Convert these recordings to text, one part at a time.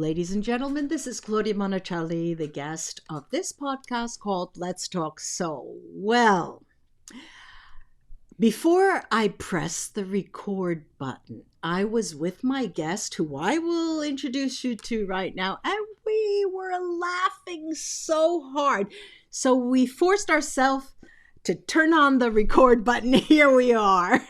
ladies and gentlemen. This is Claudia Monacelli, the guest of this podcast called Let's Talk Soul. Well, before I press the record button, I was with my guest, who I will introduce you to right now, and we were laughing so hard. So we forced ourselves to turn on the record button. Here we are.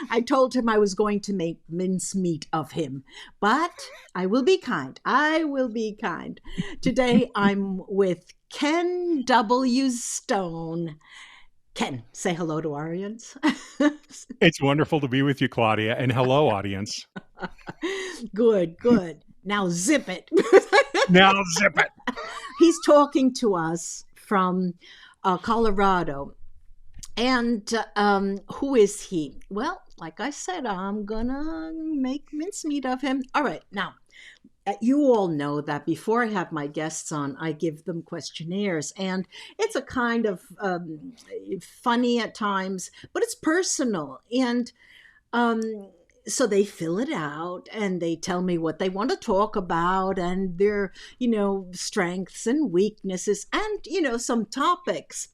I told him I was going to make mincemeat of him, but I will be kind. I will be kind. Today I'm with Ken W. Stone. Ken, say hello to our audience. It's wonderful to be with you, Claudia, and hello, audience. Good. Now zip it. Now zip it. He's talking to us from Colorado. And who is he? Well, like I said, I'm gonna make mincemeat of him. All right, now, you all know that before I have my guests on, I give them questionnaires. And it's a kind of funny at times, but it's personal. And so they fill it out and they tell me what they want to talk about and their, strengths and weaknesses and, some topics.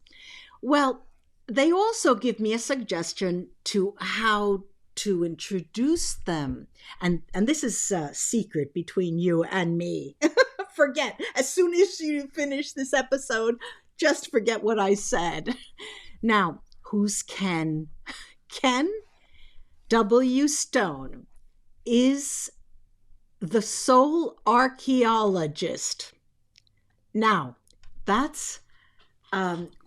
Well, they also give me a suggestion to how to introduce them. And this is a secret between you and me. Forget, as soon as you finish this episode, just forget what I said. Now, who's Ken? Ken W. Stone is the Soul Archaeologist. Now, that's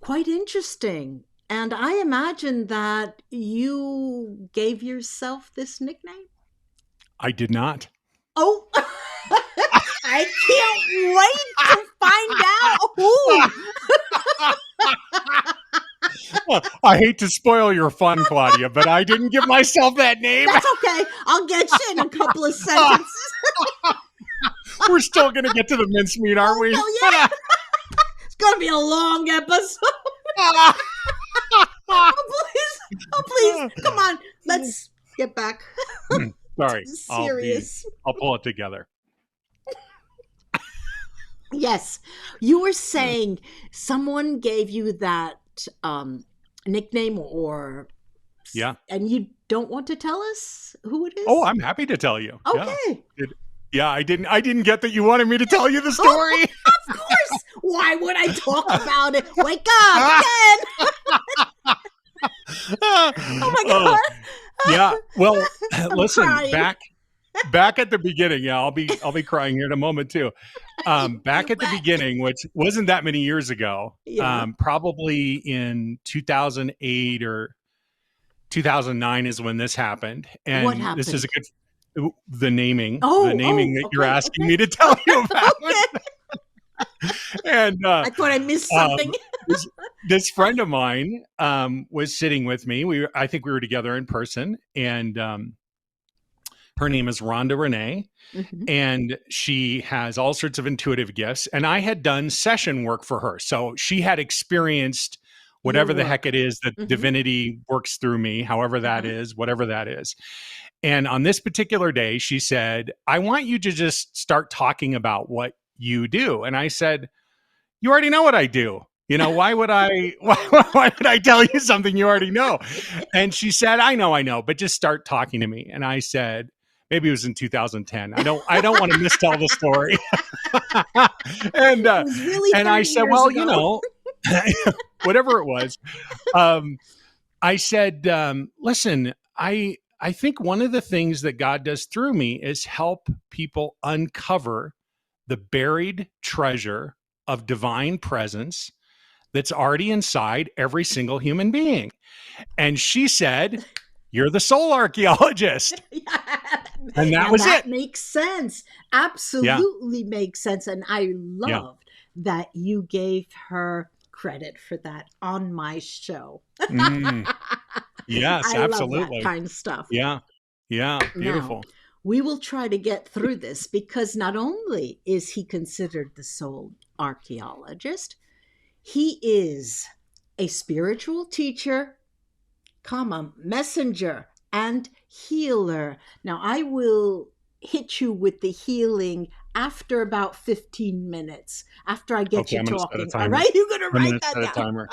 quite interesting. And I imagine that you gave yourself this nickname? I did not. Oh, I can't wait to find out who. Well, I hate to spoil your fun, Claudia, but I didn't give myself that name. That's okay. I'll get you in a couple of sentences. We're still going to get to the mincemeat, aren't we? Oh, yeah. It's going to be a long episode. Oh, please. Come on. Let's get back. Sorry. Serious. I'll pull it together. Yes. You were saying someone gave you that nickname or... Yeah. And you don't want to tell us who it is? Oh, I'm happy to tell you. Okay. Yeah, I didn't get that you wanted me to tell you the story. Of course. Why would I talk about it? Wake up, Ken. Oh my God. Yeah. Well, listen, crying. back at the beginning. Yeah, I'll be crying here in a moment too. Back at the beginning, which wasn't that many years ago, probably in 2008 or 2009 is when this happened. And what happened? This is the naming that you're asking okay. me to tell you about. Okay. And I thought I missed something. This friend of mine was sitting with me. I think we were together in person, and her name is Rhonda Renee, and she has all sorts of intuitive gifts. And I had done session work for her, so she had experienced whatever the heck it is that divinity works through me, however that is, whatever that is. And on this particular day, she said, "I want you to just start talking about what you do." And I said, "You already know what I do. Why would I tell you something you already know?" And she said, I know, but just start talking to me. And I said, maybe it was in 2010. I don't want to mistell the story. And I said, well, ago. Whatever it was. I said, listen, I think one of the things that God does through me is help people uncover the buried treasure of divine presence that's already inside every single human being. And she said, "You're the soul archaeologist." And that was it. That makes sense. Absolutely makes sense. And I loved that you gave her credit for that on my show. Yes, I absolutely. love that kind of stuff. Yeah. Beautiful. Now, we will try to get through this because not only is he considered the soul archaeologist, he is a spiritual teacher, messenger, and healer. Now, I will hit you with the healing after about 15 minutes, after I get Okay, you I'm going to set a talking. All timer. right, you're going to I'm going write to that set a down. timer.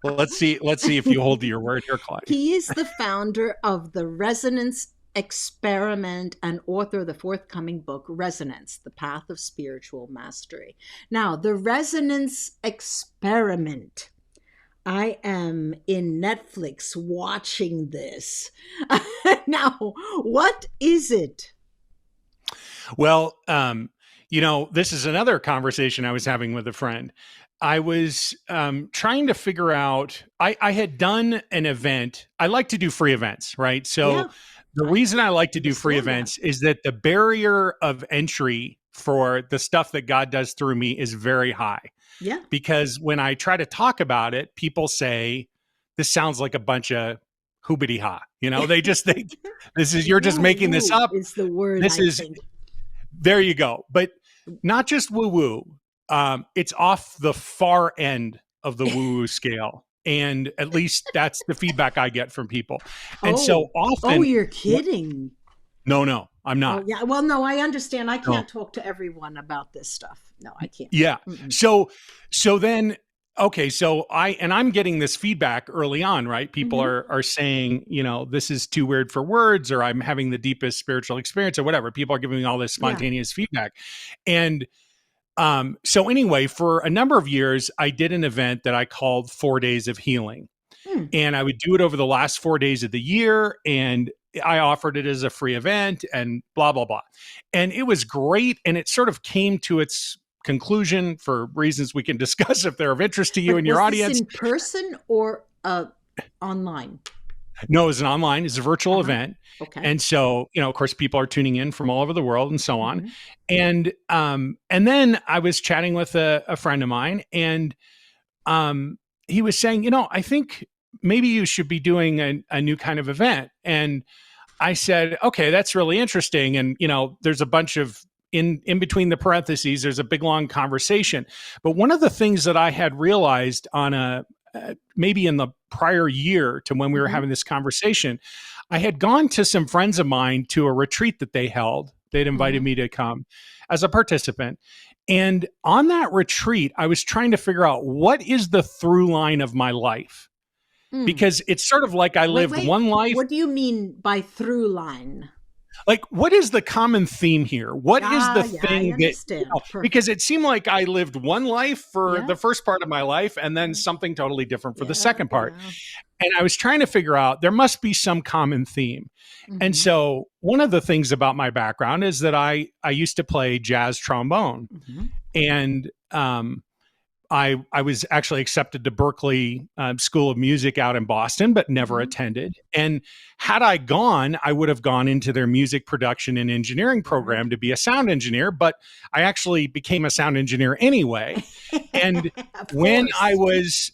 Well, let's see if you hold to your word here, Claudia. He is the founder of the Resonance Experiment and author of the forthcoming book, Resonance, The Path of Spiritual Mastery. Now, the Resonance Experiment. I am in Netflix watching this. Now, what is it? Well, this is another conversation I was having with a friend. I was trying to figure out, I had done an event. I like to do free events, right? So Yeah, the I reason I like to do free understand that. events is that the barrier of entry for the stuff that God does through me is very high. Yeah. Because when I try to talk about it, people say, this sounds like a bunch of hoobity ha. They just think you're just making this Woo-woo up. is the word, This I is, think. there you go. But not just woo woo. It's off the far end of the woo woo scale. And at least that's the feedback I get from people. And so often, you're kidding. No, I'm not. Oh, yeah. Well, no, I understand. I No. can't talk to everyone about this stuff. No, I can't. Yeah. Mm-mm. So then, okay, so I'm getting this feedback early on, right? People are saying, this is too weird for words, or I'm having the deepest spiritual experience, or whatever. People are giving me all this spontaneous feedback. And so anyway, for a number of years, I did an event that I called 4 Days of Healing. And I would do it over the last 4 days of the year. And I offered it as a free event and blah, blah, blah. And it was great. And it sort of came to its conclusion for reasons we can discuss if they're of interest to you and your audience. Was this in person or online? No, it was an online, it's a virtual event. Okay. And so, of course, people are tuning in from all over the world and so on. And then I was chatting with a friend of mine, and he was saying, I think maybe you should be doing a new kind of event. And I said, okay, that's really interesting. And, there's a bunch of, in between the parentheses, there's a big, long conversation. But one of the things that I had realized on maybe in the prior year to when we were having this conversation, I had gone to some friends of mine to a retreat that they held. They'd invited me to come as a participant. And on that retreat, I was trying to figure out what is the through line of my life. Because it's sort of like I lived one life. What do you mean by through line? Like, what is the common theme here? What is the thing that, because it seemed like I lived one life for the first part of my life and then something totally different for the second part. And I was trying to figure out, there must be some common theme. And so one of the things about my background is that I used to play jazz trombone. And I was actually accepted to Berklee School of Music out in Boston, but never attended. And had I gone, I would have gone into their music production and engineering program to be a sound engineer, but I actually became a sound engineer anyway. And when I was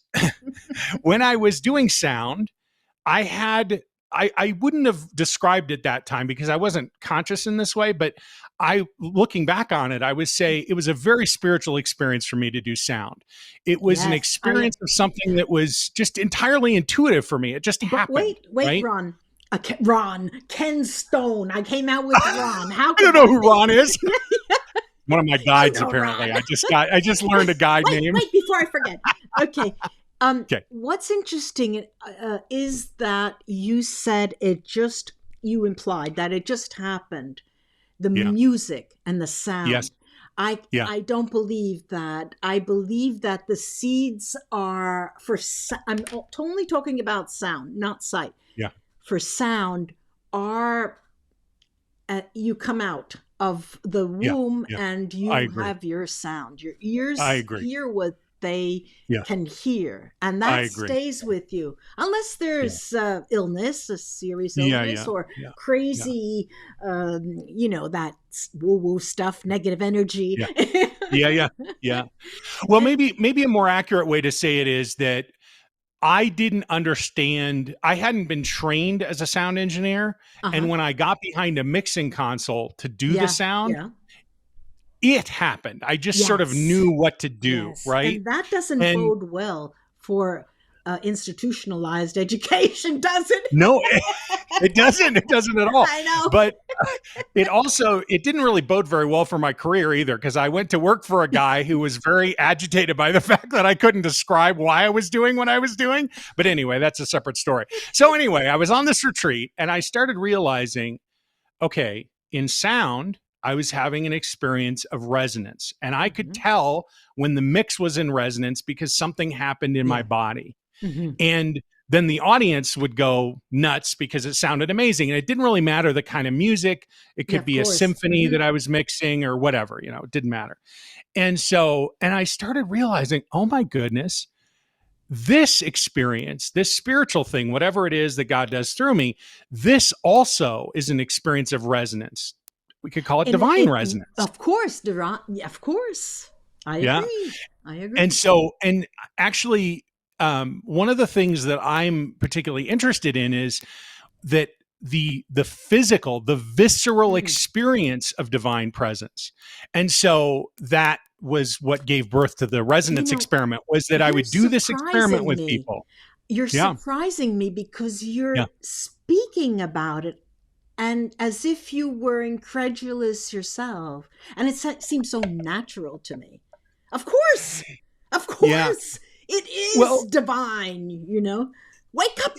doing sound, I wouldn't have described it that time because I wasn't conscious in this way, but looking back on it, I would say it was a very spiritual experience for me to do sound. It was an experience of something that was just entirely intuitive for me. It just happened. Wait, right? Ron, Ken Stone. I came out with Ron. I don't know who Ron is. One of my guides, apparently. Ron. I just learned a guide name. Wait, before I forget. Okay. What's interesting is that you said you implied that it just happened. The music and the sound. Yes. I don't believe that. I believe that the seeds are I'm only talking about sound, not sight. Yeah. For sound are, you come out of the womb and you have your sound. Your ears hear what they can hear, and that stays with you unless there's illness, a serious illness, or crazy that woo-woo stuff, negative energy. Well, maybe a more accurate way to say it is that I didn't understand. I hadn't been trained as a sound engineer, and when I got behind a mixing console to do the sound, it happened. I just sort of knew what to do, right? And that doesn't bode well for institutionalized education, does it? No, it doesn't. It doesn't at all. I know. But it didn't really bode very well for my career either, because I went to work for a guy who was very agitated by the fact that I couldn't describe why I was doing what I was doing. But anyway, that's a separate story. So anyway, I was on this retreat and I started realizing, okay, in sound, I was having an experience of resonance, and I could tell when the mix was in resonance because something happened in my body. And then the audience would go nuts because it sounded amazing. And it didn't really matter the kind of music. It could be a symphony that I was mixing or whatever, it didn't matter. And I started realizing, oh my goodness, this experience, this spiritual thing, whatever it is that God does through me, this also is an experience of resonance. We could call it divine resonance. Of course, of course. I agree. I agree. And actually, one of the things that I'm particularly interested in is that the physical, the visceral experience of divine presence. And so that was what gave birth to the resonance experiment, was that I would do this experiment with people. You're surprising me because you're speaking about it and as if you were incredulous yourself. And it seems so natural to me. Of course. Yeah. It is divine, Wake up.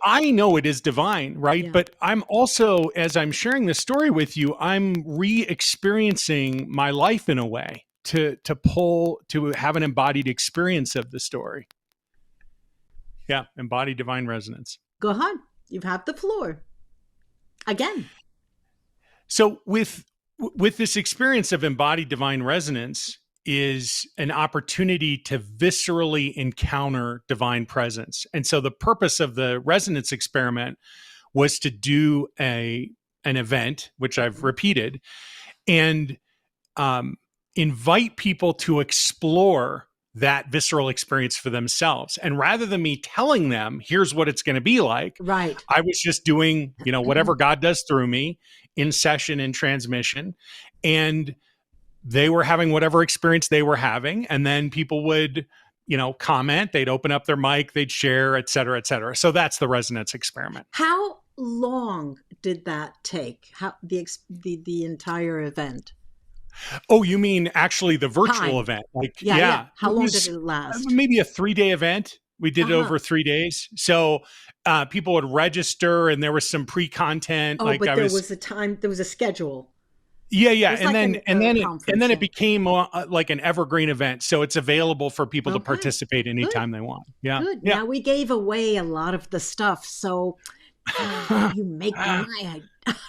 I know it is divine, right? Yeah. But I'm also, as I'm sharing this story with you, I'm re-experiencing my life in a way to have an embodied experience of the story. Yeah, embodied divine resonance. Go ahead. You have the floor. Again. So with this experience of embodied divine resonance is an opportunity to viscerally encounter divine presence. And so the purpose of the resonance experiment was to do an event, which I've repeated, and invite people to explore that visceral experience for themselves. And rather than me telling them, here's what it's going to be like, right, I was just doing, whatever God does through me in session and transmission. And they were having whatever experience they were having. And then people would, comment, they'd open up their mic, they'd share, et cetera, et cetera. So that's the resonance experiment. How long did that take? How the entire event? Oh, you mean actually the virtual event? Yeah. How long did it last? Maybe a 3-day event. We did it over 3 days. So people would register and there was some pre-content. Oh, but there was a time, there was a schedule. Yeah. And then it became like an evergreen event. So it's available for people to participate anytime they want. Yeah. Good. Yeah. Now we gave away a lot of the stuff. So you make my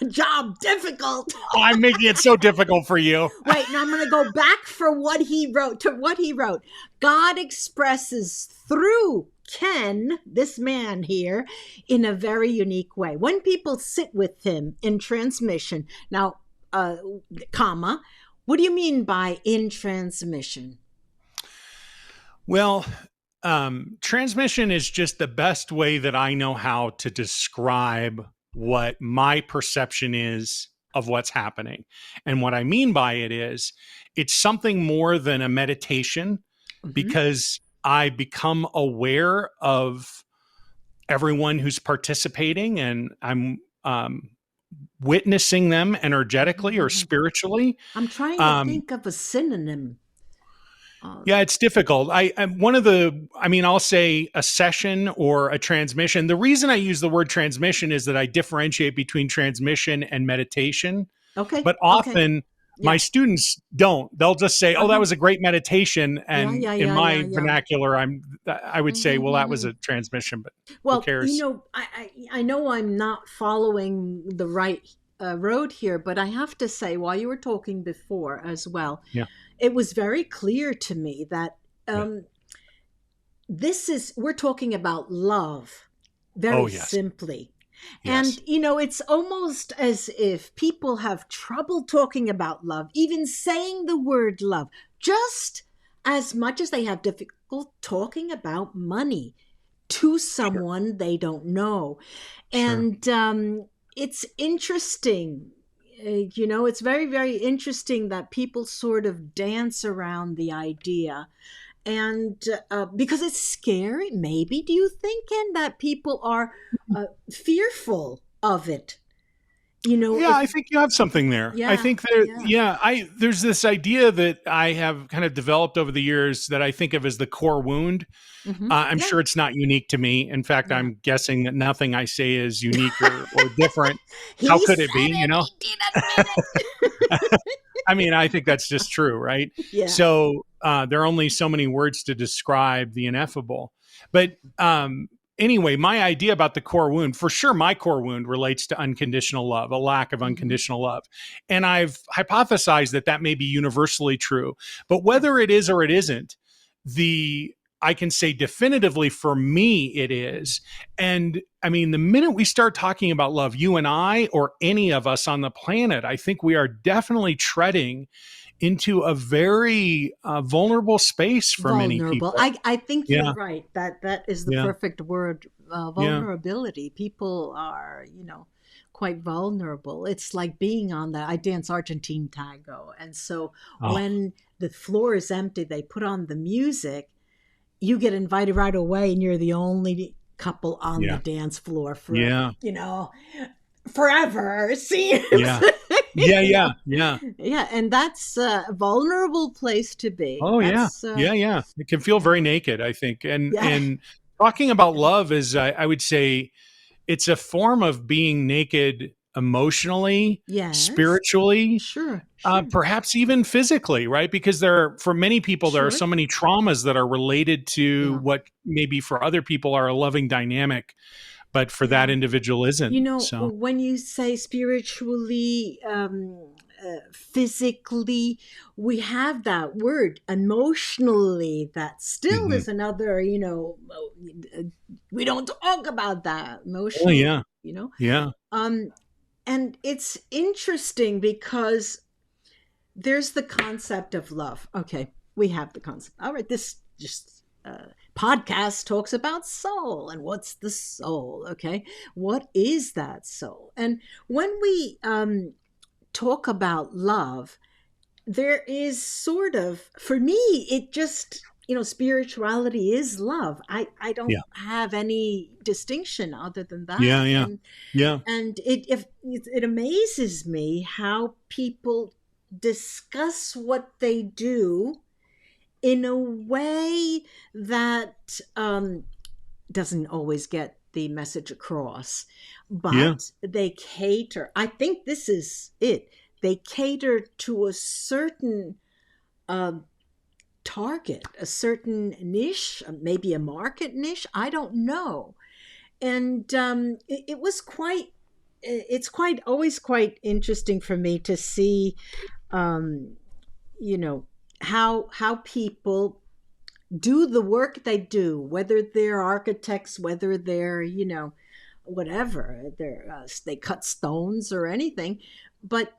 job difficult. I'm making it so difficult for you. Wait, now I'm going to go back to what he wrote. God expresses through Ken, this man here, in a very unique way. When people sit with him in transmission, now, what do you mean by in transmission? Well, transmission is just the best way that I know how to describe what my perception is of what's happening. And what I mean by it is it's something more than a meditation, because I become aware of everyone who's participating and I'm witnessing them energetically or spiritually. I'm trying to think of a synonym. Yeah, it's difficult. I'll say a session or a transmission. The reason I use the word transmission is that I differentiate between transmission and meditation. Okay. But often my students don't. They'll just say, "Oh, that was a great meditation," and in my vernacular, I would say, "Well, that was a transmission." But who cares? I know I'm not following the right road here, but I have to say, while you were talking before as well, it was very clear to me that we're talking about love very simply. Yes. And, it's almost as if people have trouble talking about love, even saying the word love, just as much as they have difficult talking about money to someone they don't know. And it's interesting. It's very, very interesting that people sort of dance around the idea. and because it's scary, maybe, do you think, Ken, that people are fearful of it? Yeah, I think you have something there. I Yeah, think that, yeah. there's this idea that I have kind of developed over the years that I think of as the core wound. I'm Yeah, sure it's not unique to me. In fact, yeah. I'm guessing that nothing I say is unique or different. How He could it said be? it, he did admit it. I mean, I think that's just true, right? Yeah. So there are only so many words to describe the ineffable. But anyway, my idea about the core wound, for sure, my core wound relates to unconditional love, a lack of unconditional love. And I've hypothesized that that may be universally true. But Yeah. whether it is or it isn't, I can say definitively for me it is. And I mean, the minute we start talking about love, you and I, or any of us on the planet, I think we are definitely treading into a very vulnerable space for many Vulnerable. people. I think you're Yeah, right. That is the yeah, perfect word. yeah. Vulnerability. People are, quite vulnerable. It's like being on the I dance Argentine tango. And so Oh, when the floor is empty, they put on the music, you get invited right away, and you're the only couple on the yeah, dance floor for, yeah, forever, it seems. yeah, yeah, yeah, yeah. Yeah, and that's a vulnerable place to be. Oh yeah, That's yeah, yeah. It can feel very yeah, naked, I think. And yeah, talking about love is, I would say, it's a form of being naked emotionally, yes, spiritually, sure, sure, perhaps even physically, right? Because for many people, there are sure, so many traumas that are related to yeah, what maybe for other people are a loving dynamic, but for that yeah. individual isn't. So, When you say spiritually, physically, we have that word. Emotionally, that still mhm. is another, we don't talk about that Oh yeah, emotionally. yeah, Um, and it's interesting because there's the concept of love. Okay, we have the concept. All right, this just podcast talks about soul and what's the soul. Okay, what is that soul? And when we talk about love, there is sort of, for me, it just, spirituality is love. I don't yeah, have any distinction other than yeah, that. yeah, And yeah, it amazes me how people discuss what they do in a way that doesn't always get the message across, yeah, but they cater. I think this is it. They cater to a certain um, target, a certain niche, maybe a market niche. I don't know. And it was quite. It's quite always quite interesting for me to see, um, you know, how people do the work they do, whether they're architects, whether they're, whatever, they cut stones or anything, but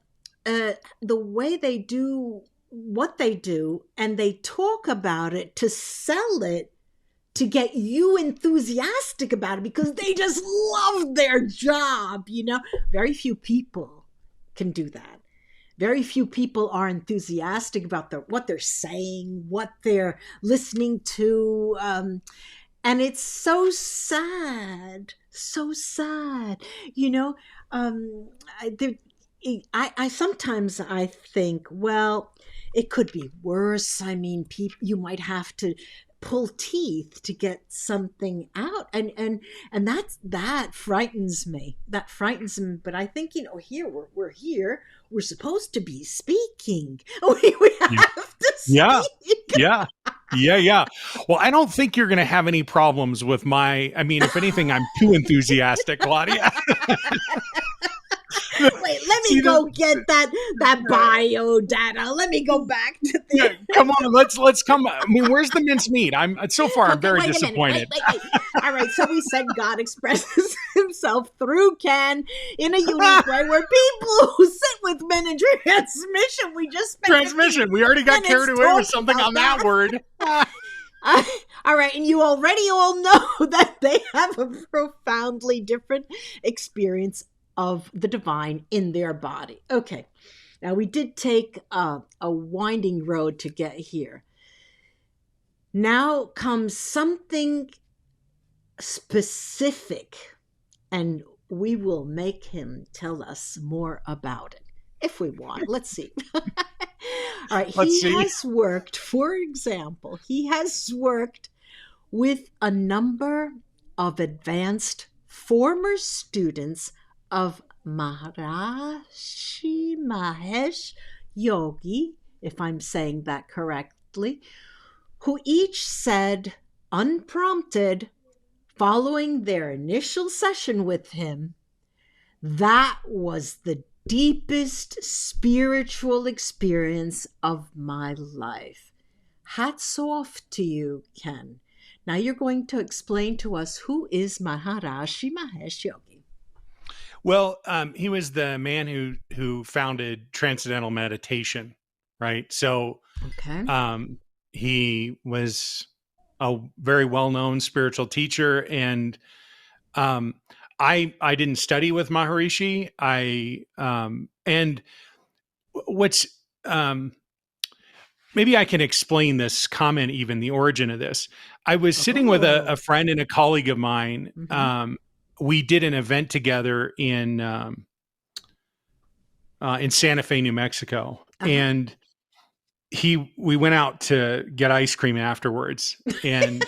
the way they do what they do, and they talk about it to sell it, to get you enthusiastic about it because they just love their job. Very few people can do that. Very few people are enthusiastic about what they're saying, what they're listening to, and it's so sad, so sad. You know, um, I, there, I sometimes I think, well, it could be worse. I mean, you might have to pull teeth to get something out, and that frightens me. That frightens me. But I think, here we're here. We're supposed to be speaking. We yeah, have to yeah, speak. yeah. Yeah, yeah. Well, I don't think you're going to have any problems with I mean, if anything, I'm too enthusiastic, Claudia. Wait, let me See, go get that bio data. Let me go back to yeah, the. come on, let's come. I mean, where's the mincemeat? So far, I'm Okay, very wait a minute. Wait, disappointed. wait, wait. All right, so we said God expresses himself through Ken in a unique way, where people who sit with men in transmission, we just spent 15 Transmission. We already got minutes carried away with talking something about on that that. word. All right, and you already all know that they have a profoundly different experience of the divine in their body. Okay, now we did take a winding road to get here. Now comes something specific, and we will make him tell us more about it if we want. Let's see. All right. Let's He see. has worked, for example, he has worked with a number of advanced former students of Maharishi Mahesh Yogi, if I'm saying that correctly, who each said, unprompted, following their initial session with him, that was the deepest spiritual experience of my life. Hats off to you, Ken. Now you're going to explain to us who is Maharishi Mahesh Yogi. Well, he was the man who founded transcendental meditation, right? So Okay. he was a very well-known spiritual teacher, and I didn't study with Maharishi. And what's maybe I can explain this comment, even the origin of this. I was sitting with a friend and a colleague of mine. We did an event together in Santa Fe, New Mexico, and we went out to get ice cream afterwards. And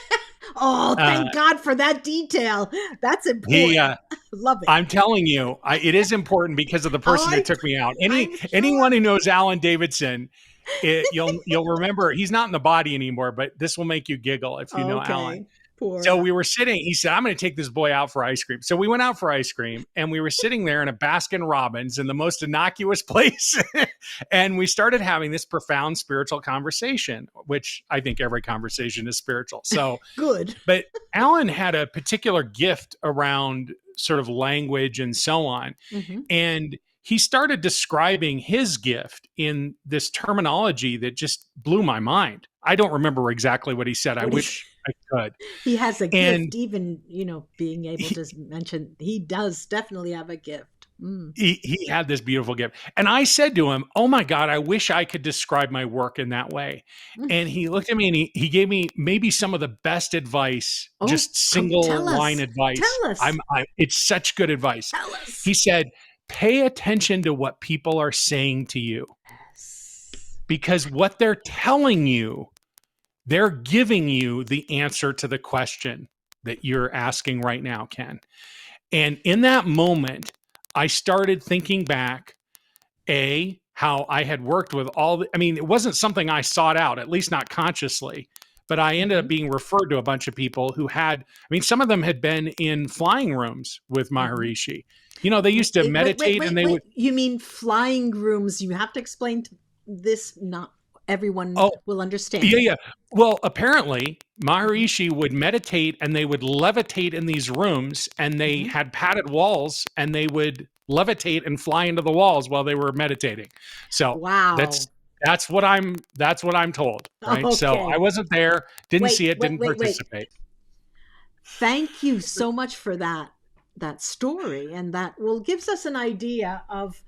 oh, thank God for that detail. That's important. Love it. I'm telling you, it is important because of the person that took me out. Anyone who knows Alan Davidson, you'll remember he's not in the body anymore, but this will make you giggle if you know Alan. So we were sitting, he said, I'm going to take this boy out for ice cream. So we went out for ice cream, and we were sitting there in a Baskin Robbins in the most innocuous place. And we started having this profound spiritual conversation, which I think every conversation is spiritual. So good. But Alan had a particular gift around sort of language and so on. And he started describing his gift in this terminology that just blew my mind. I don't remember exactly what he said. I wish I could. He has a gift, even, being able to mention he does definitely have a gift. He had this beautiful gift. And I said to him, oh my God, I wish I could describe my work in that way. And he looked at me and he gave me maybe some of the best advice, just single line advice. Tell us. It's such good advice. Tell us. He said, pay attention to what people are saying to you. Because what they're telling you, they're giving you the answer to the question that you're asking right now, Ken. And in that moment, I started thinking back, how I had worked with it wasn't something I sought out, at least not consciously, but I ended up being referred to a bunch of people who some of them had been in flying rooms with Maharishi. They used to meditate and they would. You mean flying rooms? You have to explain this, not everyone will understand. Yeah. Well, apparently Maharishi would meditate and they would levitate in these rooms, and they had padded walls, and they would levitate and fly into the walls while they were meditating. So wow, that's what I'm told. Right. Okay. So I wasn't there, didn't see it, didn't participate. Thank you so much for that story, and that gives us an idea of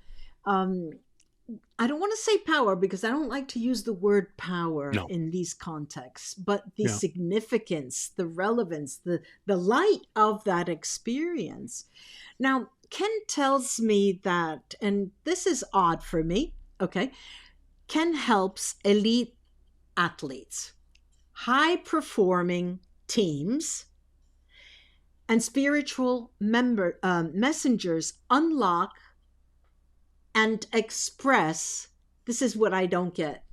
I don't want to say power, because I don't like to use the word power in these contexts, but the significance, the relevance, the light of that experience. Now, Ken tells me that, and this is odd for me, Ken helps elite athletes, high-performing teams, and spiritual messengers unlock and express. This is what I don't get.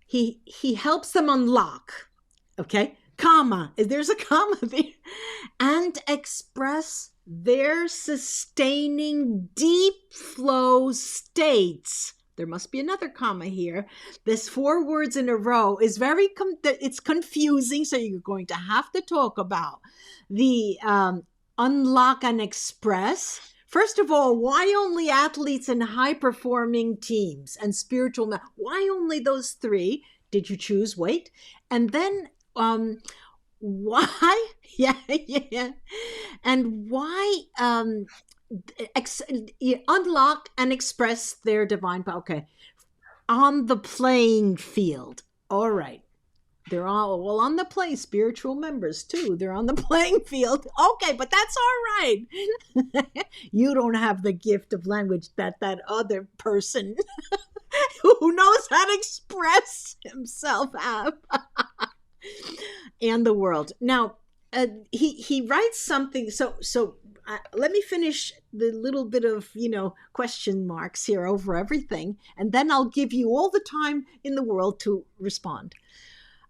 He helps them unlock, comma, there's a comma there, and express their sustaining deep flow states. There must be another comma here. This 4 words in a row is it's confusing, so you're going to have to talk about the unlock and express. First of all, why only athletes and high-performing teams and spiritual? Why only those 3? Did you choose? Wait. And then why? Yeah. And why unlock and express their divine power? Okay. On the playing field. All right. They're all on the plane, spiritual members too. They're on the playing field. Okay, but that's all right. You don't have the gift of language that other person who knows how to express himself have. And the world. Now, he writes something. So let me finish the little bit of question marks here over everything, and then I'll give you all the time in the world to respond.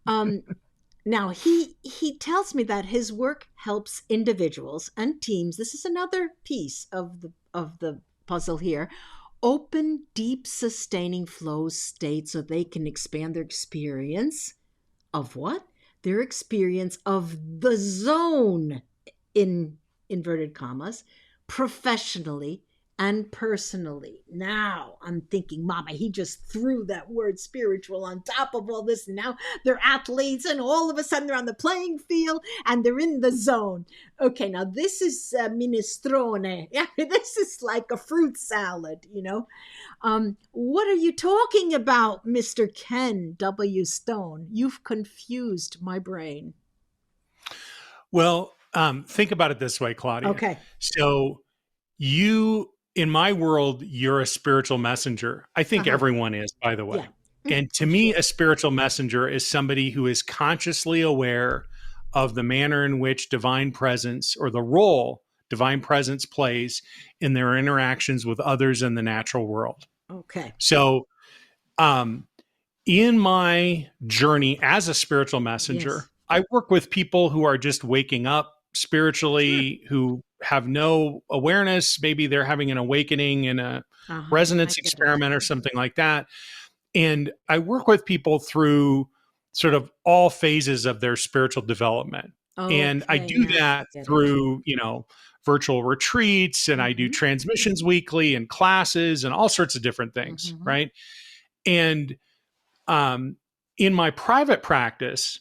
Now he tells me that his work helps individuals and teams. This is another piece of the puzzle here. Open, deep, sustaining flow states so they can expand their experience of what? Their experience of the zone, in inverted commas, professionally and personally. Now I'm thinking, Mama, he just threw that word spiritual on top of all this. And now they're athletes, and all of a sudden they're on the playing field and they're in the zone. Okay, now this is minestrone. Yeah, this is like a fruit salad, What are you talking about, Mr. Ken W. Stone? You've confused my brain. Well, think about it this way, Claudia. Okay. So in my world, you're a spiritual messenger. I think everyone is, by the way. Yeah. And to me, a spiritual messenger is somebody who is consciously aware of the manner in which divine presence, or the role divine presence plays in their interactions with others in the natural world. Okay. So, in my journey as a spiritual messenger, yes, I work with people who are just waking up spiritually, who have no awareness. Maybe they're having an awakening in a resonance experiment or something like that. And I work with people through sort of all phases of their spiritual development. And I do that through, virtual retreats, and I do transmissions weekly and classes and all sorts of different things. Right. And in my private practice,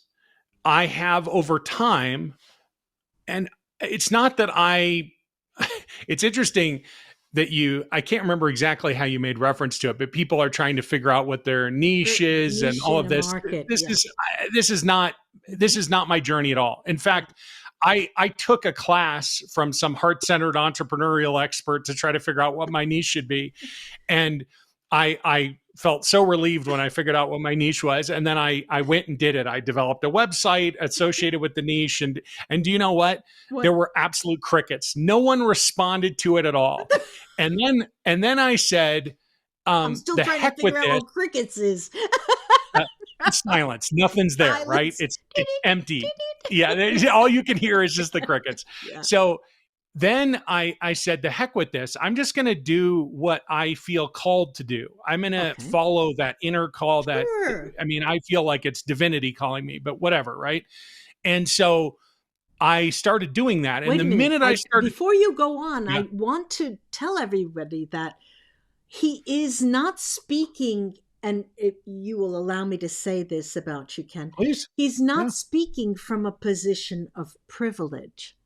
I have over time, and it's not that it's interesting that I can't remember exactly how you made reference to it, but people are trying to figure out what their niche is and all of this. Market, this is not my journey at all. In fact, I took a class from some heart-centered entrepreneurial expert to try to figure out what my niche should be. And I felt so relieved when I figured out what my niche was. And then I went and did it. I developed a website associated with the niche. And do you know what? There were absolute crickets. No one responded to it at all. And then I said, I'm still trying to figure out what crickets is. Silence. Nothing's there, silence. Right? It's empty. Yeah. All you can hear is just the crickets. Yeah. So then I said, the heck with this. I'm just going to do what I feel called to do. I'm going to follow that inner call that, I feel like it's divinity calling me, but whatever. Right. And so I started doing that. And the minute I started. Before you go on, I want to tell everybody that he is not speaking, and if you will allow me to say this about you, Ken. Please. He's not speaking from a position of privilege.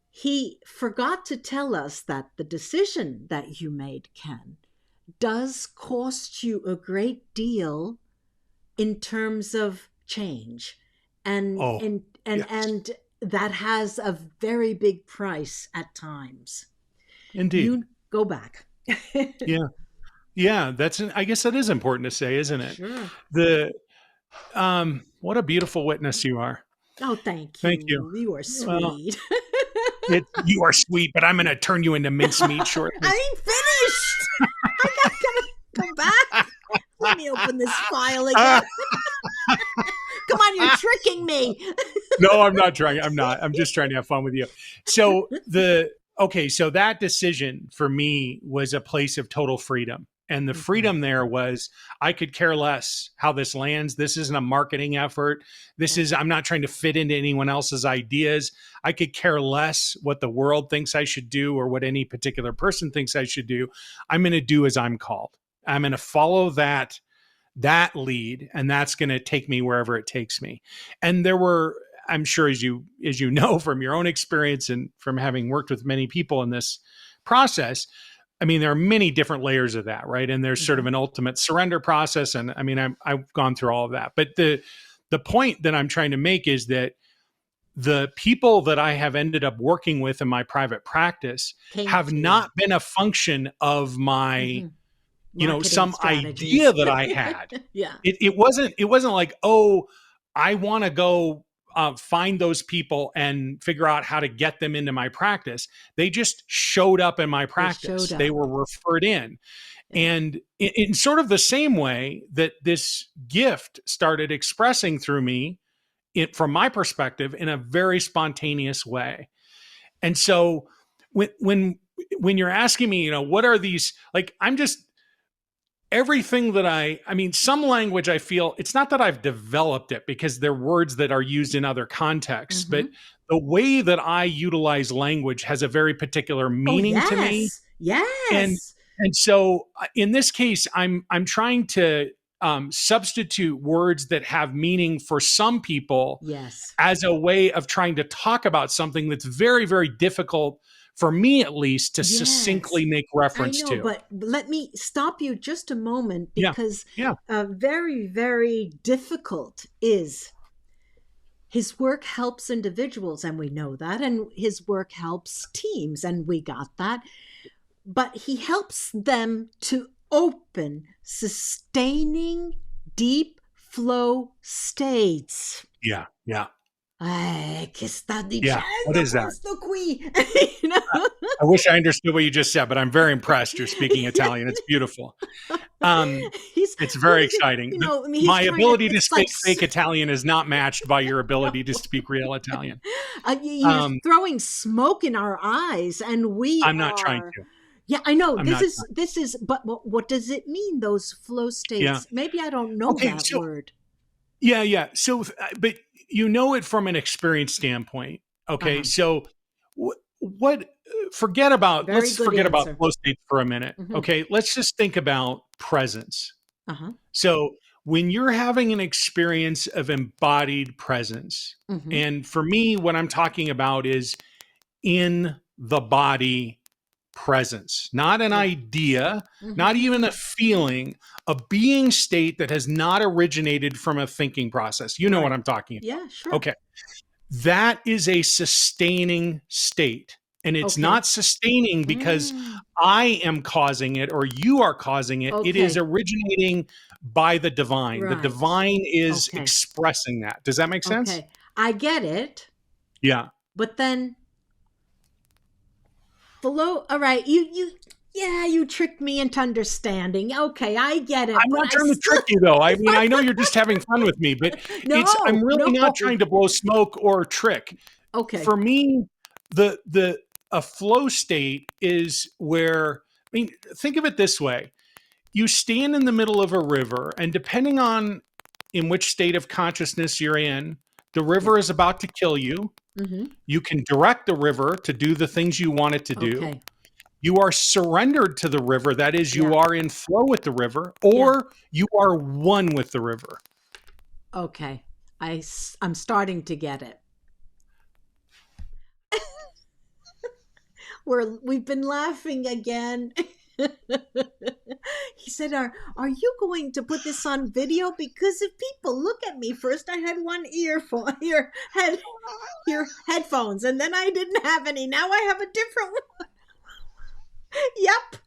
He forgot to tell us that the decision that you made, Ken, does cost you a great deal in terms of change. And that has a very big price at times. Indeed. You go back. Yeah. Yeah, I guess that is important to say, isn't it? Sure. What a beautiful witness you are. Oh, thank you. Thank you. You are sweet. You are sweet, but I'm going to turn you into mincemeat shortly. I ain't finished. I gotta come back. Let me open this file again. Come on, you're tricking me. No, I'm not trying. I'm not. I'm just trying to have fun with you. So so that decision for me was a place of total freedom. And the freedom there was, I could care less how this lands. This isn't a marketing effort. I'm not trying to fit into anyone else's ideas. I could care less what the world thinks I should do or what any particular person thinks I should do. I'm going to do as I'm called. I'm going to follow that lead, and that's going to take me wherever it takes me. And there were, I'm sure as you know from your own experience and from having worked with many people in this process, there are many different layers of that, right? And there's sort of an ultimate surrender process. And I've gone through all of that. But the point that I'm trying to make is that the people that I have ended up working with in my private practice have not been a function of my, marketing some strategies. idea that I had. Yeah. It wasn't like, oh, I want to go find those people and figure out how to get them into my practice. They just showed up in my practice. They were referred in. Yeah. And in sort of the same way that this gift started expressing through me, from my perspective, in a very spontaneous way. And so when you're asking me, what are these, like, I'm just, everything that I mean, some language, I feel it's not that I've developed it because they're words that are used in other contexts, but the way that I utilize language has a very particular meaning to me. Yes. And so in this case, I'm trying to substitute words that have meaning for some people as a way of trying to talk about something that's very, very difficult for me, at least, to succinctly make reference to. But let me stop you just a moment, because very, very difficult is his work helps individuals, and we know that, and his work helps teams, and we got that. But he helps them to open sustaining deep flow states. Yeah. What is that? I wish I understood what you just said, but I'm very impressed. You're speaking Italian. It's beautiful. It's very exciting. My ability to speak fake Italian is not matched by your ability to speak real Italian. You're throwing smoke in our eyes, and I'm not trying to. Yeah, I know. This is. But what does it mean? Those flow states? Yeah. Maybe I don't know that word. Yeah. So, but it from an experience standpoint. Okay, so what? Forget about. Let's forget about flow states for a minute. Okay, let's just think about presence. So when you're having an experience of embodied presence, and for me, what I'm talking about is in the body presence, not an idea, not even a feeling, a being state that has not originated from a thinking process. You know what I'm talking about. Yeah, sure. Okay. That is a sustaining state. And it's not sustaining because I am causing it or you are causing it. It is originating by the divine. Right. The divine is expressing that. Does that make sense? Okay. I get it. Yeah. But then flow. All right. You tricked me into understanding. Okay, I get it. I'm not trying to trick you, though. I mean, I know you're just having fun with me, but I'm really not trying to blow smoke or trick. Okay. For me, a flow state is where, think of it this way. You stand in the middle of a river, and depending on in which state of consciousness you're in, the river is about to kill you. You can direct the river to do the things you want it to do. You are surrendered to the river. That is, you are in flow with the river, or you are one with the river. Okay. I'm starting to get it. We've been laughing again. He said, are you going to put this on video? Because if people look at me, first I had one headphones, and then I didn't have any. Now I have a different one. Yep.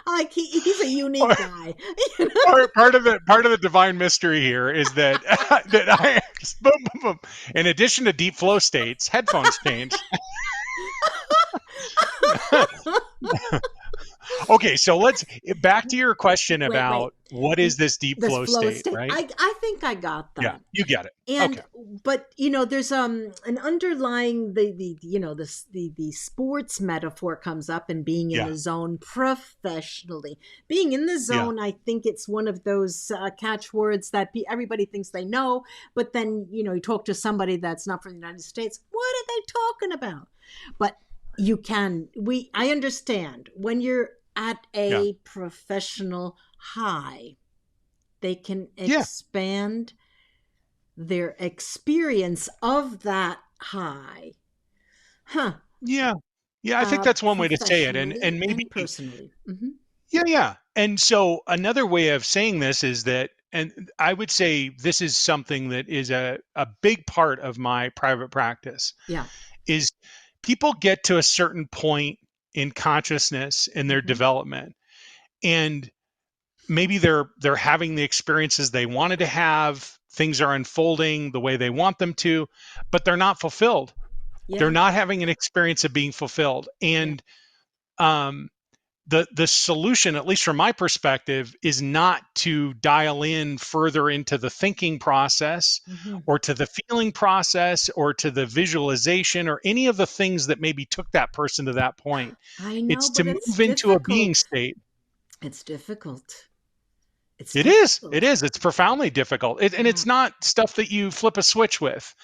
Like he's a unique guy. Part of the divine mystery here is that I boom, boom, boom. In addition to deep flow states, headphones change. Okay, so let's back to your question about what is this deep flow state, right? I think I got that. Yeah, you get it. And but there's an underlying the sports metaphor comes up, and being in the zone professionally. Being in the zone, I think it's one of those catchwords that everybody thinks they know, but then you talk to somebody that's not from the United States. What are they talking about? But I understand when you're at a professional high, they can expand their experience of that high. Yeah. I think that's one way to say it. And maybe personally. Yeah. And so another way of saying this is that and I would say this is something that is a big part of my private practice, Yeah. is people get to a certain point in consciousness in their development, and maybe they're having the experiences they wanted to have, things are unfolding the way they want them to, but they're not fulfilled. They're Yeah. not having an experience of being fulfilled. Yeah. And um, the solution, at least from my perspective, is not to dial in further into the thinking process or to the feeling process or to the visualization or any of the things that maybe took that person to that point. I know, It's to but it's move into a being difficult. state. It's difficult. It's It is. difficult. It is. It's profoundly difficult. And Yeah. it's not stuff that you flip a switch with.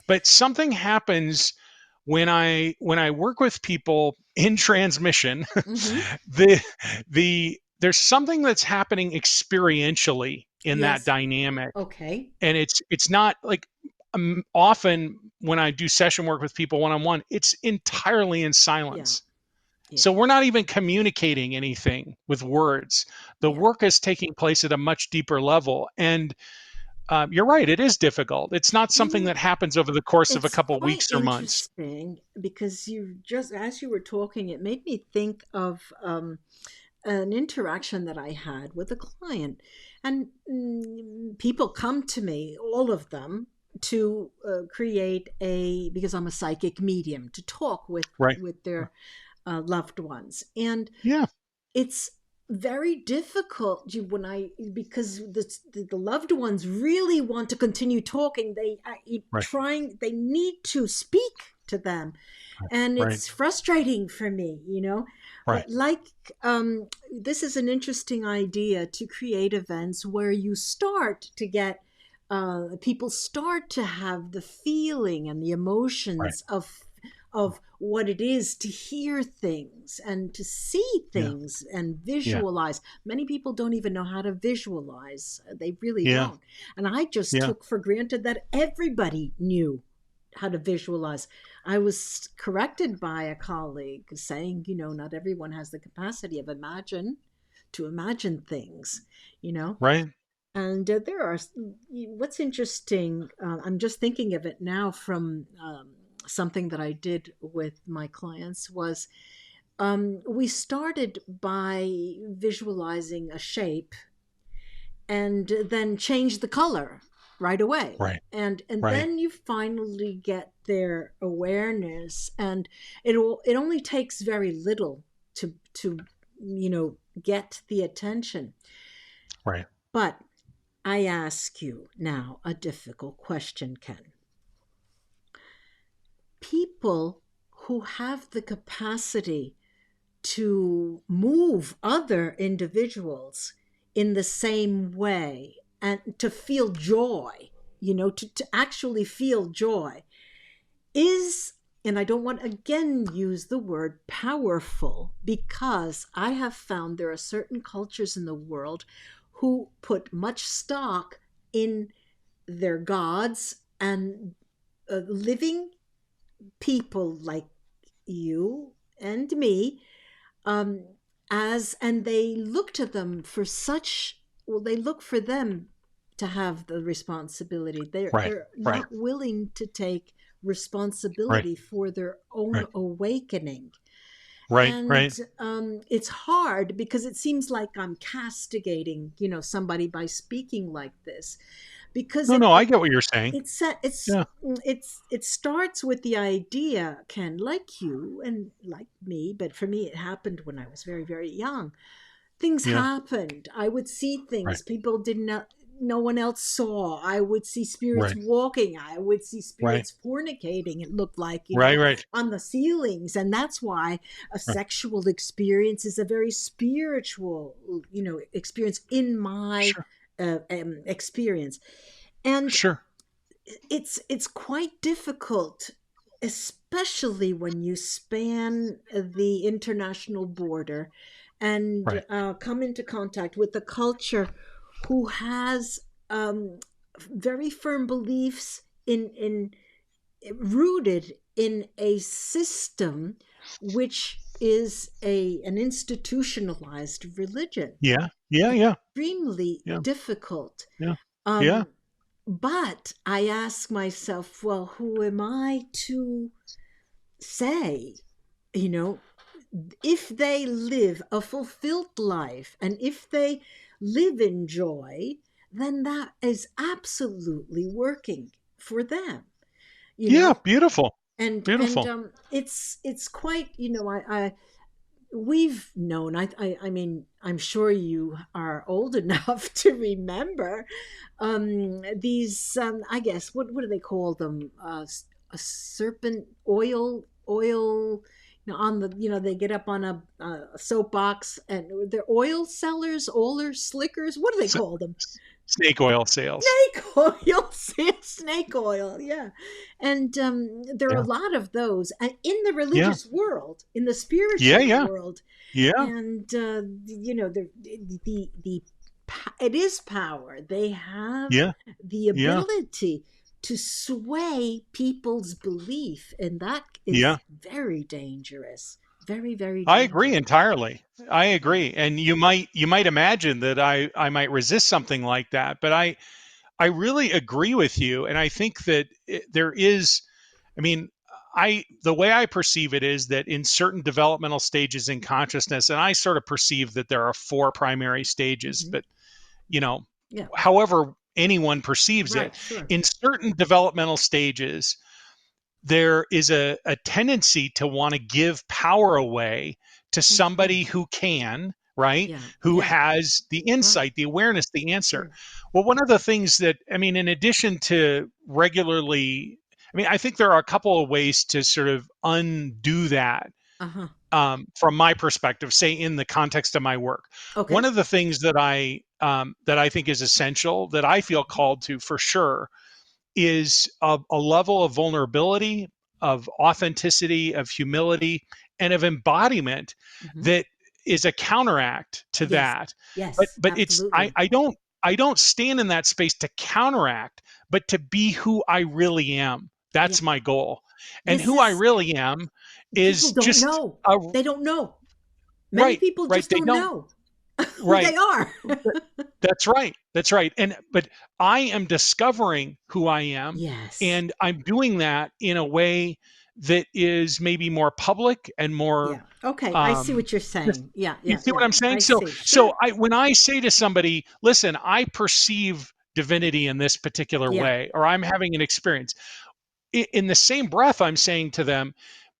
But something happens when I work with people in transmission. the there's something that's happening experientially in that Yes. dynamic, Okay. and it's not like, often when I do session work with people one on one, it's entirely in Yeah. silence. Yeah. So we're not even communicating anything with words. The Yeah. work is taking place at a much deeper level, and you're right. It is difficult. It's not You something know, that happens over the course of a it's couple quite weeks or months. interesting because as you were talking, it made me think of an interaction that I had with a client. And people come to me, all of them, to create because I'm a psychic medium, to talk Right. with their loved ones. And Yeah. it's very difficult because the loved ones really want to continue talking. Right. They need to speak to them, and Right. it's frustrating for me. Right. Like, this is an interesting idea to create events where you start to get people start to have the feeling and the Right. emotions of what it is to hear things and to see Yeah. things and Yeah. visualize. Many people don't even know how to visualize. They really Yeah. don't. And I just Yeah. took for granted that everybody knew how to visualize. I was corrected by a colleague saying, not everyone has the capacity to imagine things. Right. And there are, what's interesting, I'm just thinking of it now from something that I did with my clients was we started by visualizing a shape and then change the color right away. Right. And Right. then you finally get their awareness, and it only takes very little to get the attention. Right. But I ask you now a difficult question, Ken. People who have the capacity to move other individuals in the same way and to feel joy, to actually feel joy is, and I don't want to again use the word powerful, because I have found there are certain cultures in the world who put much stock in their gods and living people like you and me, um, and they look to them for they look for them to have the responsibility. Right. They're Right. not willing to take Right. responsibility for their own Right. awakening. Right. And Right. it's hard because it seems like I'm castigating, somebody by speaking like this, because No, no, I get what you're saying. Yeah. it starts with the idea, Ken, like you and like me, but for me it happened when I was very, very young. Things Yeah. happened. I would see Right. things people didn't know, no one else saw. I would see spirits Right. walking. I would see Right. spirits fornicating. It looked like, Right. Right. on the ceilings. And that's why a Right. sexual experience is a very spiritual, experience in my Sure. experience. And Sure. it's quite difficult, especially when you span the international border and Right. come into contact with a culture who has very firm beliefs in rooted in a system which is an institutionalized religion. Yeah. Yeah. Yeah. Extremely Yeah. difficult. Yeah. Um, but I ask myself, well, who am I to say, you know, if they live a fulfilled life and if they live in joy, then that is absolutely working for them, you Yeah. know. Beautiful. And Beautiful. it's quite, I we've known, I mean, I'm sure you are old enough to remember these I guess, what do they call them, a serpent oil, on the, they get up on a soapbox, and they're oil sellers, oiler slickers, what do they S- call them? Snake oil sales. Snake oil. Snake oil, yeah. And there are a Yeah. lot of those in the Yeah. religious world, in the Yeah. spiritual Yeah. world. Yeah. And the it is power. They have Yeah. the Yeah. ability to sway people's belief, and that Yeah. is very dangerous. Very, very I agree dangerous. entirely. I Yeah. agree. And you might imagine that I might resist something like that, but I really agree with you. And I think that there is, I mean, the way I perceive it is that in certain developmental stages in consciousness, and I sort of perceive that there are four primary stages, Hmm. but you know, Yeah. however anyone perceives it, Right. Sure. in certain developmental stages, there is a tendency to want to give power away to Hmm. somebody who can, right? Yeah. Who Yeah. has the Right. insight, the awareness, the answer. Sure. Well, one of the things that, I mean, in addition to regularly, I mean, I think there are a couple of ways to sort of undo that, Uh-huh. from my perspective, say in the context of my work. Okay. One of the things that I think is essential, that I feel called to for sure, is a level of vulnerability, of authenticity, of humility, and of embodiment Hmm. that is a counteract to Yes. that. But Yes. but it's Absolutely. I don't stand in that space to counteract, but to be who I really am. Yeah. That's my goal. And This who I is, really am people is don't just know. a They don't know. Many right, people right. just They don't don't know who right. they are. That's right. That's right. And but I am discovering who I am, Yes. and I'm doing that in a way that is maybe more public and more Yeah. Okay. I see um what you're just- saying. Yeah. you Yeah. see what Yeah. I'm saying? I So see. so Sure. I when I say to somebody, "Listen, I perceive divinity in this particular Yeah. way," or I'm having an experience, in the same breath I'm saying to them,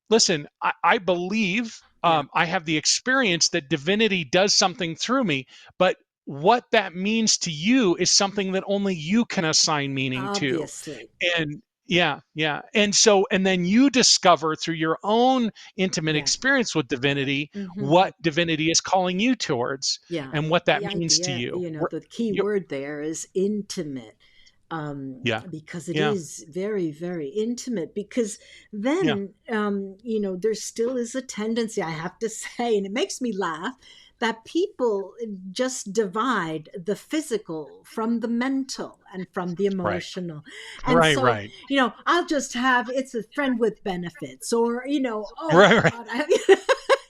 listen, I believe, Yeah. I have the experience that divinity does something through me, but what that means to you is something that only you can assign meaning to. Obviously. And yeah, yeah. And so, and then you discover through your own intimate Yeah. experience with divinity Hmm. what divinity is calling you towards Yeah. and what that The means to idea, you. the key You, word there is intimate. yeah, Because it yeah, is very, very intimate. Because yeah. then, there still is a tendency, I have to say, and it makes me laugh, that people just divide the physical from the mental and from the Right, emotional. And right, so, right, I'll just have, it's a friend with benefits, or, oh my right, right. God,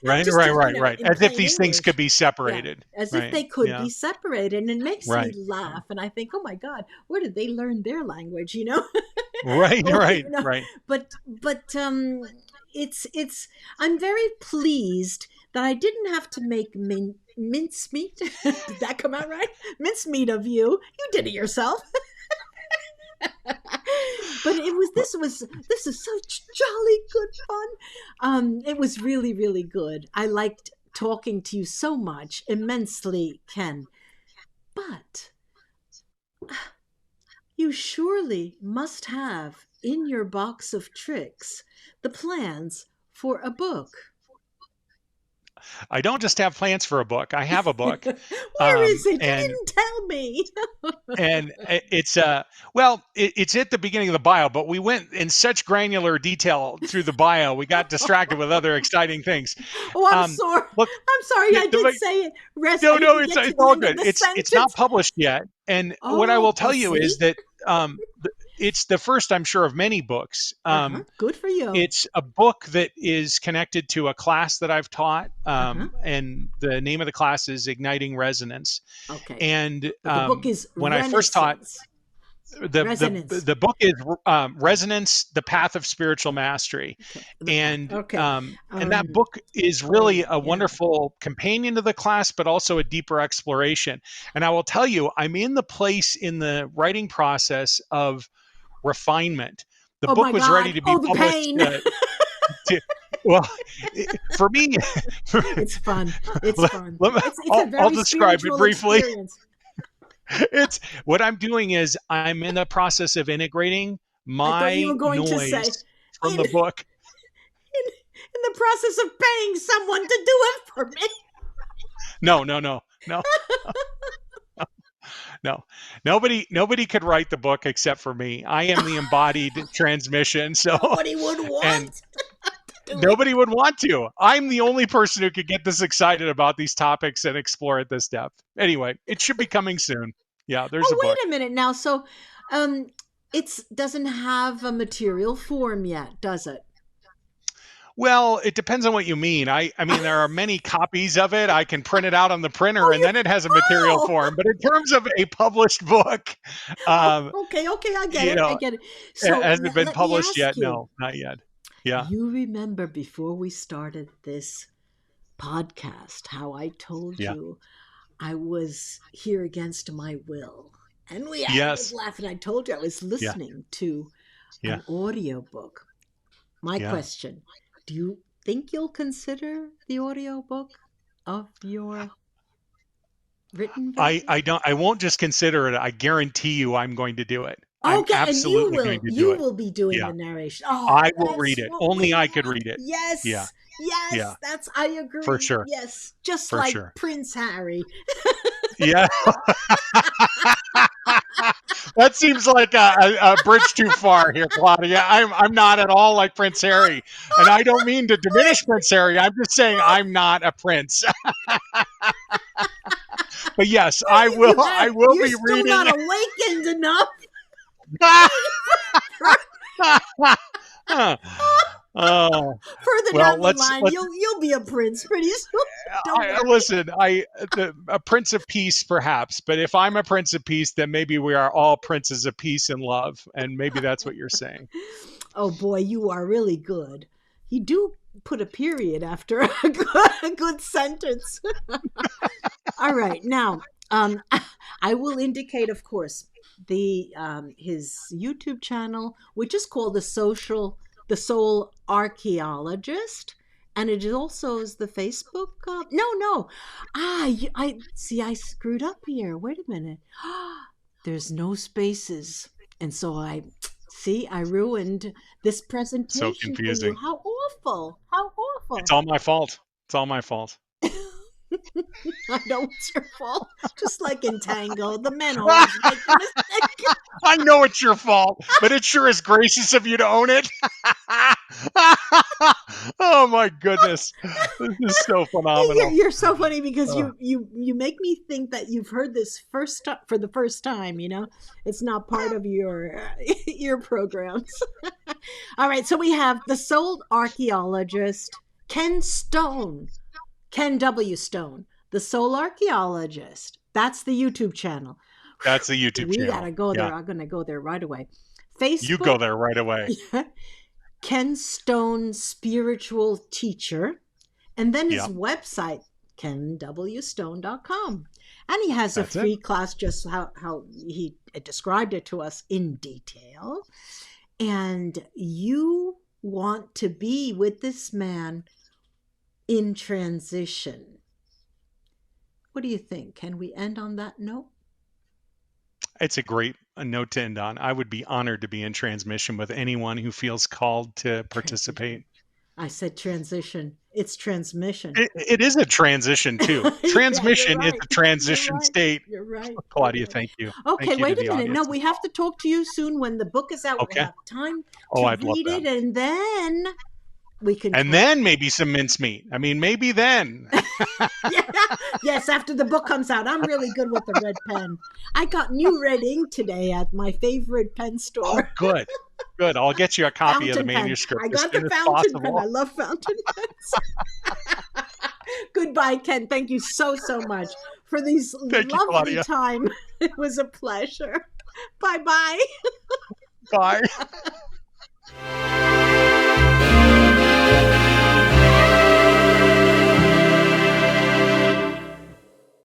Right, just right, to, right, right. in As if plain these things could English. be Yeah, separated. as if Right. they could Yeah. be separated. And it makes me Right. laugh. And I think, oh my God, where did they learn their language, Right, Or, right, right. but it's I'm very pleased that I didn't have to make mincemeat. Did that come out right? Mincemeat of you. You did it yourself. But this is such jolly good fun. It was really, really good. I liked talking to you so much, immensely, Ken. But you surely must have in your box of tricks the plans for a book. I don't just have plans for a book. I have a book. Where is it? You And didn't tell me. it's well, it's at the beginning of the bio, but we went in such granular detail through the bio. We got distracted with other exciting things. Oh, I'm Um sorry. look, I'm sorry. I did say it. Rest. I no, no, didn't get to it's the all end of good. the It's not sentence. published yet. And what I will Oh, tell you is see? that um it's the first, I'm sure, of many books. Good for you. It's a book that is connected to a class that I've taught, and the name of the class is Igniting Resonance. Okay. And but the book is when I first taught, the book is Resonance, the Path of Spiritual Mastery. And that book is really a wonderful companion to the class, but also a deeper exploration. And I will tell you, I'm in the place in the writing process of refinement. The book was ready to be published. Well, for me, it's fun. It's fun. I'll describe it briefly. Experience. It's what I'm doing is I'm in the process of integrating my noise from the book. In the process of paying someone to do it for me. No. No, nobody could write the book except for me. I am the embodied transmission. So nobody would want. Nobody would want to. I'm the only person who could get this excited about these topics and explore at this depth. Anyway, it should be coming soon. Yeah, there's a book. Wait a minute now. So, it doesn't have a material form yet, does it? Well, it depends on what you mean. I mean, there are many copies of it. I can print it out on the printer, and then it has a material form. But in terms of a published book, okay, I get it. So has it been published yet? No, not yet. Yeah. You remember before we started this podcast how I told you I was here against my will, and we was laughing. I told you I was listening to an audiobook. My question: do you think you'll consider the audiobook of your written version? I won't just consider it. I guarantee you I'm going to do it. Okay, I'm absolutely and you will be doing the narration. Oh, I will read it. Only I could read it. Yes. Yeah. Yes. That's, I agree. For sure. Yes. Just like Prince Harry. Yeah. That seems like a bridge too far here, Claudia. I'm not at all like Prince Harry. And I don't mean to diminish Prince Harry. I'm just saying I'm not a prince. But yes, I will be reading. You're still not awakened enough. Further down the line, you'll be a prince pretty soon. Listen, a prince of peace, perhaps. But if I'm a prince of peace, then maybe we are all princes of peace and love, and maybe that's what you're saying. Oh boy, you are really good. You do put a period after a good sentence. All right, now I will indicate, of course, his YouTube channel, which is called the Soul Archaeologist, and it also is the Facebook. I see. I screwed up here. Wait a minute. There's no spaces, and so I ruined this presentation. So confusing. For you. How awful! How awful! It's all my fault. It's all my fault. I know it's your fault. Just like in Tango, the men always make the mistake. I know it's your fault, but it sure is gracious of you to own it. Oh my goodness, this is so phenomenal. You're so funny because you make me think that you've heard this for the first time. You know, it's not part of your programs. All right, so we have the Soul Archaeologist, Ken W. Stone, the Soul Archaeologist. That's the YouTube channel. That's the YouTube channel. We gotta go there. I'm gonna go there right away. Facebook. You go there right away. Ken Stone, spiritual teacher, and then his website, kenwstone.com. And he has a free class, just how he described it to us in detail. And you want to be with this man in transition. What do you think? Can we end on that note? It's a great note to end on. I would be honored to be in transmission with anyone who feels called to participate. I said transition. It's transmission. It is a transition too. Transmission is a transition state. You're right. Claudia, thank you. Okay, thank you wait a minute. No, we have to talk to you soon when the book is out. Okay. We'll have time to read it, and then we can. And then maybe some mincemeat. I mean, maybe then. Yeah. Yes, after the book comes out. I'm really good with the red pen. I got new red ink today at my favorite pen store. Oh, good. Good. I'll get you a copy of the manuscript. I got the fountain pen. I love fountain pens. Goodbye, Ken. Thank you so much for these lovely time. It was a pleasure. Bye-bye. Bye.